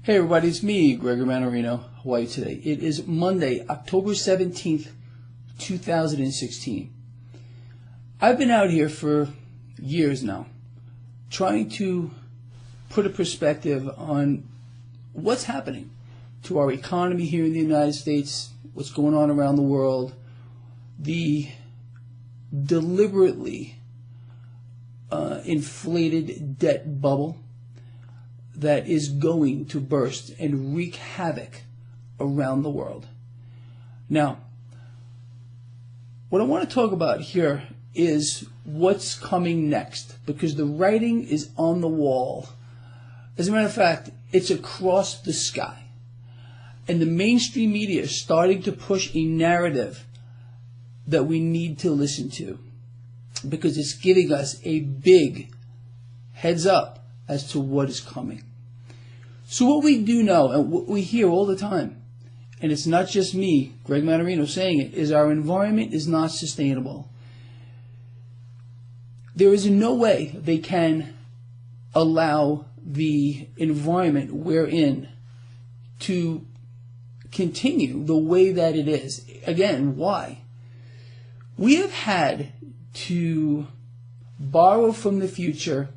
Hey everybody, it's me, Gregory Mannarino. How are you today? It is Monday, October 17th, 2016. I've been out here for years now, trying to put a perspective on what's happening to our economy here in the United States, what's going on around the world, the deliberately inflated debt bubble that is going to burst and wreak havoc around the world. Now, what I want to talk about here is what's coming next, because the writing is on the wall. As a matter of fact, it's across the sky. And the mainstream media is starting to push a narrative that we need to listen to, because it's giving us a big heads up as to what is coming. So what we do know, and what we hear all the time, and it's not just me, Greg Mannarino, saying it, is our environment is not sustainable. There is no way they can allow the environment we're in to continue the way that it is. Again, why? We have had to borrow from the future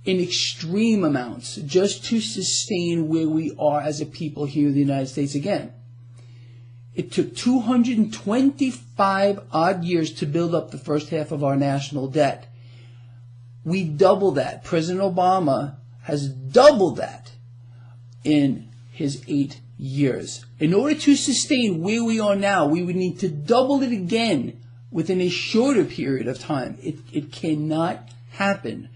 in extreme amounts just to sustain where we are as a people here in the United States. Again, it took 225 odd years to build up the first half of our national debt. We doubled that. President Obama has doubled that in his 8 years. In order to sustain where we are now, we would need to double it again within a shorter period of time. It cannot happen.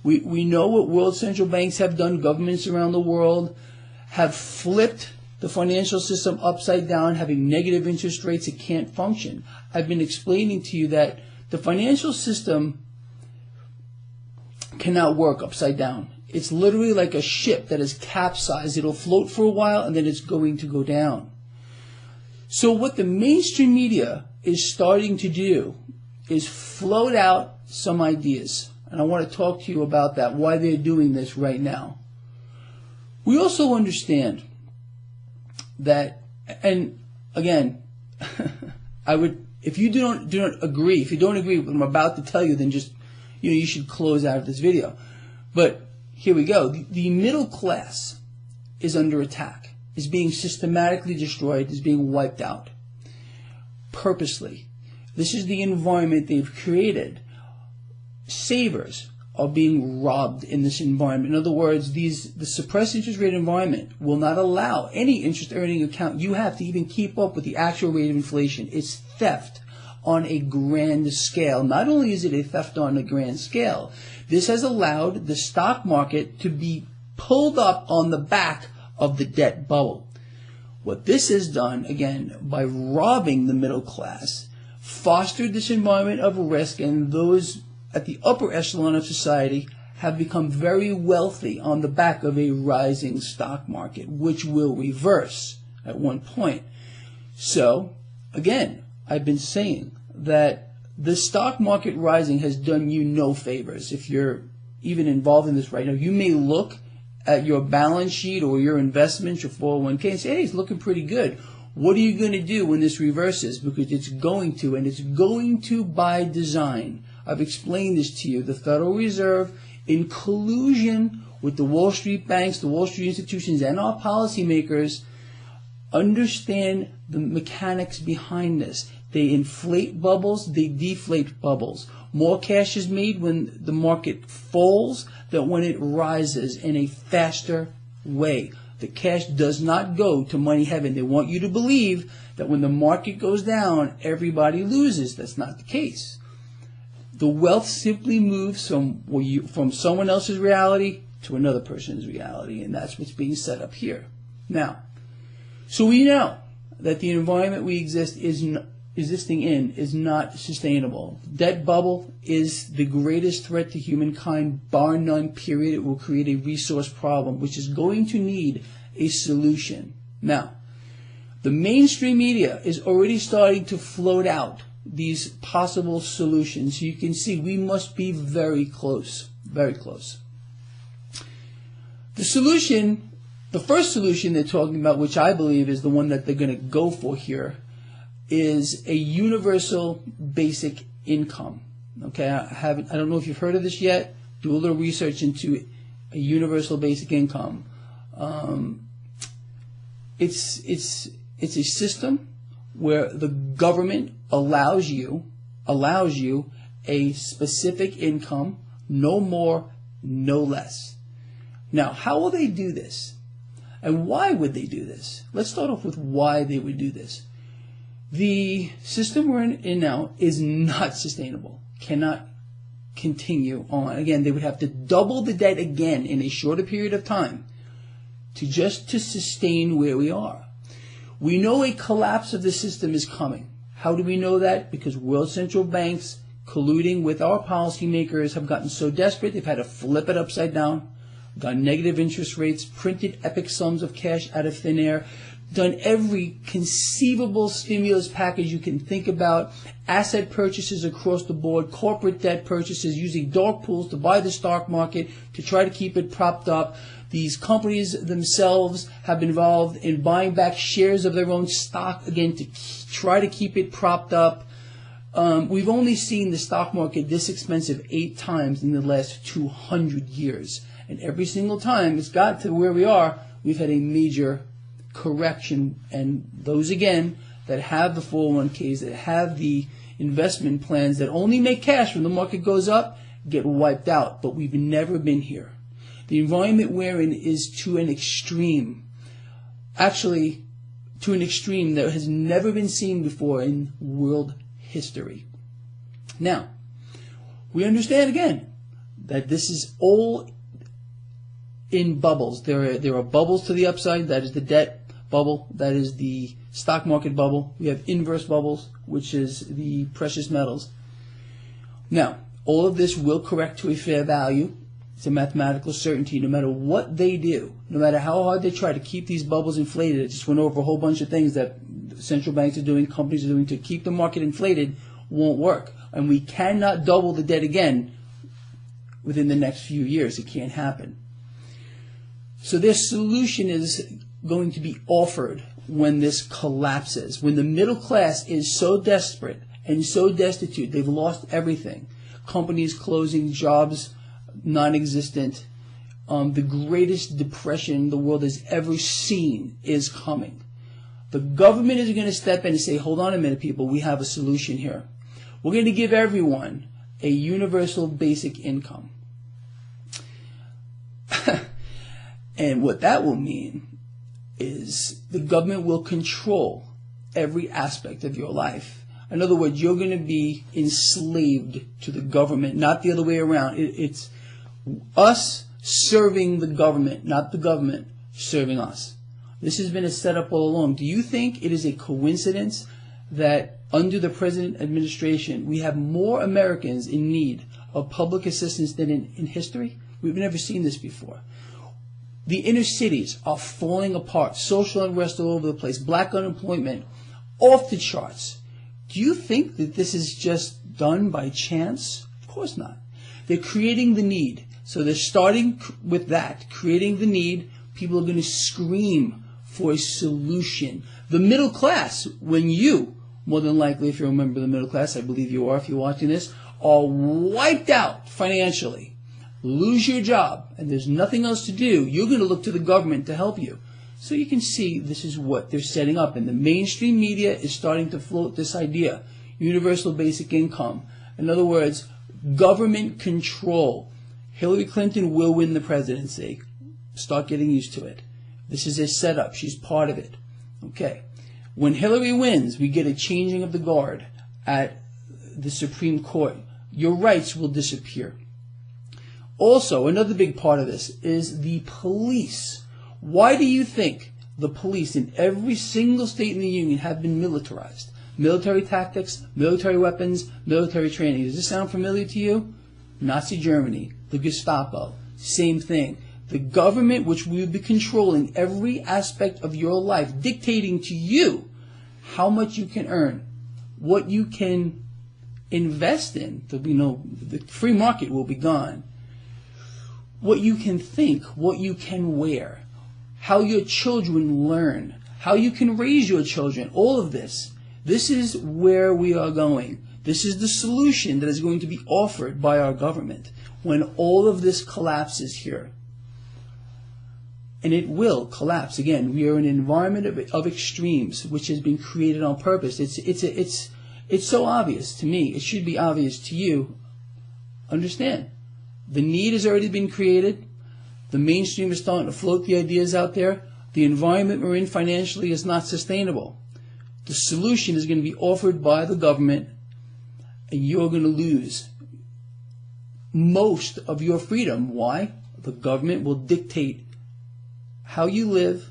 We know what world central banks have done. Governments around the world have flipped the financial system upside down, having negative interest rates. It can't function. I've been explaining to you that the financial system cannot work upside down. It's literally like a ship that is capsized. It'll float for a while and then it's going to go down. So what the mainstream media is starting to do is float out some ideas. And I want to talk to you about that, why they're doing this right now. We also understand that, and again, if you don't agree, if you don't agree with what I'm about to tell you, then just, you should close out of this video. But here we go. The middle class is under attack, is being systematically destroyed, is being wiped out purposely. This is the environment they've created. Savers are being robbed in this environment. In other words, the suppressed interest rate environment will not allow any interest earning account you have to even keep up with the actual rate of inflation. It's theft on a grand scale. Not only is it a theft on a grand scale, this has allowed the stock market to be pulled up on the back of the debt bubble. What this has done, again, by robbing the middle class, fostered this environment of risk, and those at the upper echelon of society have become very wealthy on the back of a rising stock market, which will reverse at one point. So, again, I've been saying that the stock market rising has done you no favors. If you're even involved in this right now, you may look at your balance sheet or your investments, your 401k, and say, hey, it's looking pretty good. What are you going to do when this reverses? Because it's going to, and it's going to by design. I've explained this to you. The Federal Reserve, in collusion with the Wall Street banks, the Wall Street institutions, and our policymakers, understand the mechanics behind this. They inflate bubbles, they deflate bubbles. More cash is made when the market falls than when it rises in a faster way. The cash does not go to money heaven. They want you to believe that when the market goes down, everybody loses. That's not the case. The wealth simply moves from someone else's reality to another person's reality, and that's what's being set up here. Now, so we know that the environment we existing in is not sustainable. Debt bubble is the greatest threat to humankind, bar none, period. It will create a resource problem, which is going to need a solution. Now, the mainstream media is already starting to float out these possible solutions. You can see we must be very close, very close. The solution The first solution they're talking about, which I believe is the one that they're going to go for here, is a universal basic income. Okay, I don't know if you've heard of this yet. Do a little research into a universal basic income. It's a system where the government allows you a specific income, no more, no less. Now, how will they do this? And why would they do this? Let's start off with why they would do this. The system we're in now is not sustainable, cannot continue on. Again, they would have to double the debt again in a shorter period of time to sustain where we are. We know a collapse of the system is coming. How do we know that? Because world central banks colluding with our policymakers have gotten so desperate they've had to flip it upside down, got negative interest rates, printed epic sums of cash out of thin air, done every conceivable stimulus package you can think about, asset purchases across the board, corporate debt purchases, using dark pools to buy the stock market to try to keep it propped up. These companies themselves have been involved in buying back shares of their own stock, again, to try to keep it propped up. We've only seen the stock market this expensive 8 times in the last 200 years. And every single time it's got to where we are, we've had a major correction. And those, again, that have the 401ks, that have the investment plans that only make cash when the market goes up, get wiped out. But we've never been here. The environment we're in is to an extreme. Actually, to an extreme that has never been seen before in world history. Now, we understand again that this is all in bubbles. There are bubbles to the upside. That is the debt bubble. That is the stock market bubble. We have inverse bubbles, which is the precious metals. Now, all of this will correct to a fair value. It's a mathematical certainty. No matter what they do, no matter how hard they try to keep these bubbles inflated, I just went over a whole bunch of things that central banks are doing, companies are doing to keep the market inflated, won't work. And we cannot double the debt again within the next few years. It can't happen. So their solution is going to be offered when this collapses, when the middle class is so desperate and so destitute, they've lost everything. Companies closing, jobs non-existent. The greatest depression the world has ever seen is coming. The government is going to step in and say, hold on a minute, people, we have a solution here. We're going to give everyone a universal basic income. And what that will mean is the government will control every aspect of your life. In other words, you're going to be enslaved to the government, not the other way around. It's us serving the government, not the government serving us. This has been a setup all along. Do you think it is a coincidence that under the present administration we have more Americans in need of public assistance than in history? We've never seen this before. The inner cities are falling apart. Social unrest all over the place. Black unemployment off the charts. Do you think that this is just done by chance? Of course not. They're creating the need. So they're starting with that, creating the need. People are going to scream for a solution. The middle class, when you, more than likely, if you're a member of the middle class, I believe you are if you're watching this, are wiped out financially, lose your job, and there's nothing else to do, you're going to look to the government to help you. So you can see this is what they're setting up. And the mainstream media is starting to float this idea, universal basic income. In other words, government control. Hillary Clinton will win the presidency. Start getting used to it. This is a setup. She's part of it. Okay. When Hillary wins, we get a changing of the guard at the Supreme Court. Your rights will disappear. Also, another big part of this is the police. Why do you think the police in every single state in the Union have been militarized? Military tactics, military weapons, military training. Does this sound familiar to you? Nazi Germany, the Gestapo, same thing. The government, which will be controlling every aspect of your life, dictating to you how much you can earn, what you can invest in. There'll be the free market will be gone. What you can think, what you can wear, how your children learn, how you can raise your children, all of this. This is where we are going. This is the solution that is going to be offered by our government when all of this collapses here. And it will collapse. Again, we are in an environment of extremes, which has been created on purpose. It's so obvious to me. It should be obvious to you. Understand, the need has already been created. The mainstream is starting to float the ideas out there. The environment we're in financially is not sustainable. The solution is going to be offered by the government, and you're going to lose most of your freedom. Why? The government will dictate how you live,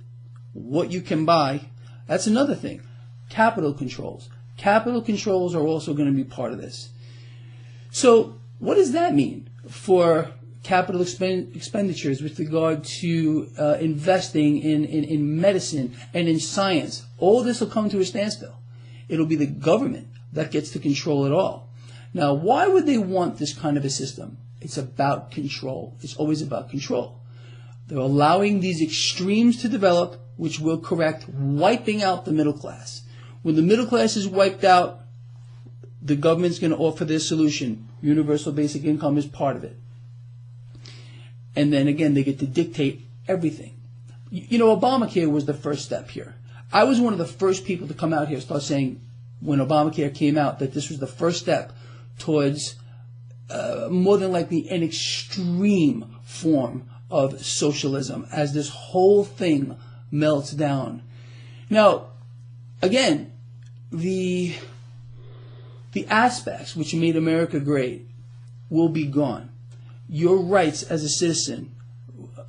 what you can buy. That's another thing. Capital controls. Capital controls are also going to be part of this. So what does that mean for capital expenditures with regard to investing in medicine and in science? All this will come to a standstill. It'll be the government that gets to control it all. Now, why would they want this kind of a system? It's about control. It's always about control. They're allowing these extremes to develop, which will correct, wiping out the middle class. When the middle class is wiped out, the government's going to offer their solution. Universal basic income is part of it. And then again, they get to dictate everything. You know, Obamacare was the first step here. I was one of the first people to come out here and start saying, when Obamacare came out, that this was the first step towards more than likely an extreme form of socialism as this whole thing melts down. Now, again, the aspects which made America great will be gone. Your rights as a citizen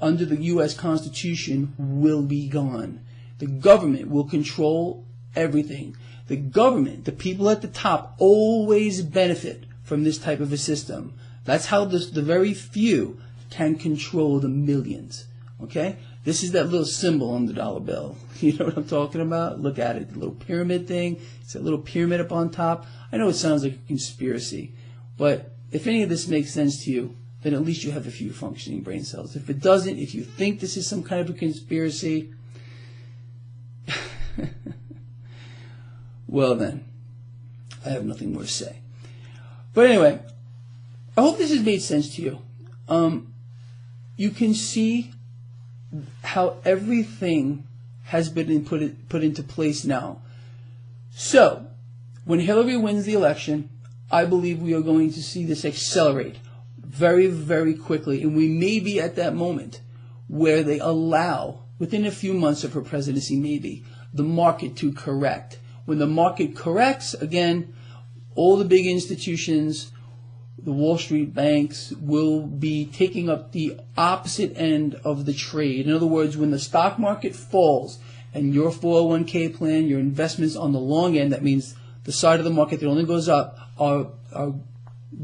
under the U.S. Constitution will be gone. The government will control everything. The government, the people at the top, always benefit from this type of a system. That's how the very few can control the millions. Okay? This is that little symbol on the dollar bill. You know what I'm talking about? Look at it. The little pyramid thing. It's a little pyramid up on top. I know it sounds like a conspiracy, but if any of this makes sense to you, then at least you have a few functioning brain cells. If it doesn't, if you think this is some kind of a conspiracy, well then, I have nothing more to say. But anyway, I hope this has made sense to you. You can see how everything has been put into place now. So, when Hillary wins the election, I believe we are going to see this accelerate very, very quickly. And we may be at that moment where they allow, within a few months of her presidency maybe, the market to correct. When the market corrects, again, all the big institutions, the Wall Street banks, will be taking up the opposite end of the trade. In other words, when the stock market falls and your 401k plan, your investments on the long end, that means the side of the market that only goes up, are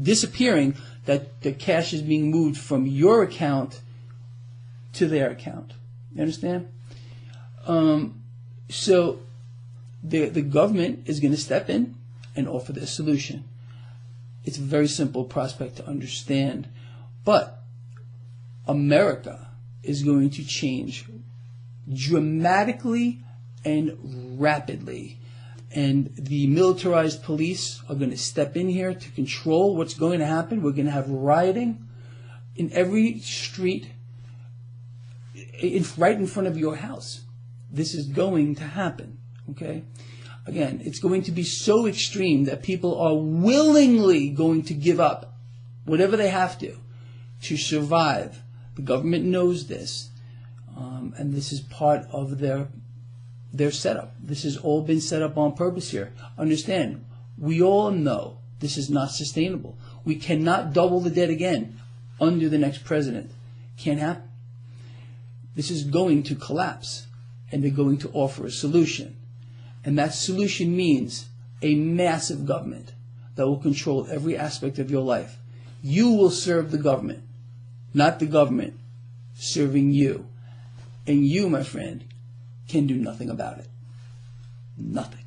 disappearing, that the cash is being moved from your account to their account. You understand? So the government is going to step in and offer their solution. It's a very simple prospect to understand. But America is going to change dramatically and rapidly. And the militarized police are going to step in here to control what's going to happen. We're going to have rioting in every street, right in front of your house. This is going to happen, okay? Again, it's going to be so extreme that people are willingly going to give up whatever they have to survive. The government knows this, and this is part of their setup. This has all been set up on purpose here. Understand, we all know this is not sustainable. We cannot double the debt again under the next president. Can't happen. This is going to collapse, and they're going to offer a solution. And that solution means a massive government that will control every aspect of your life. You will serve the government, not the government serving you. And you, my friend, can do nothing about it. Nothing.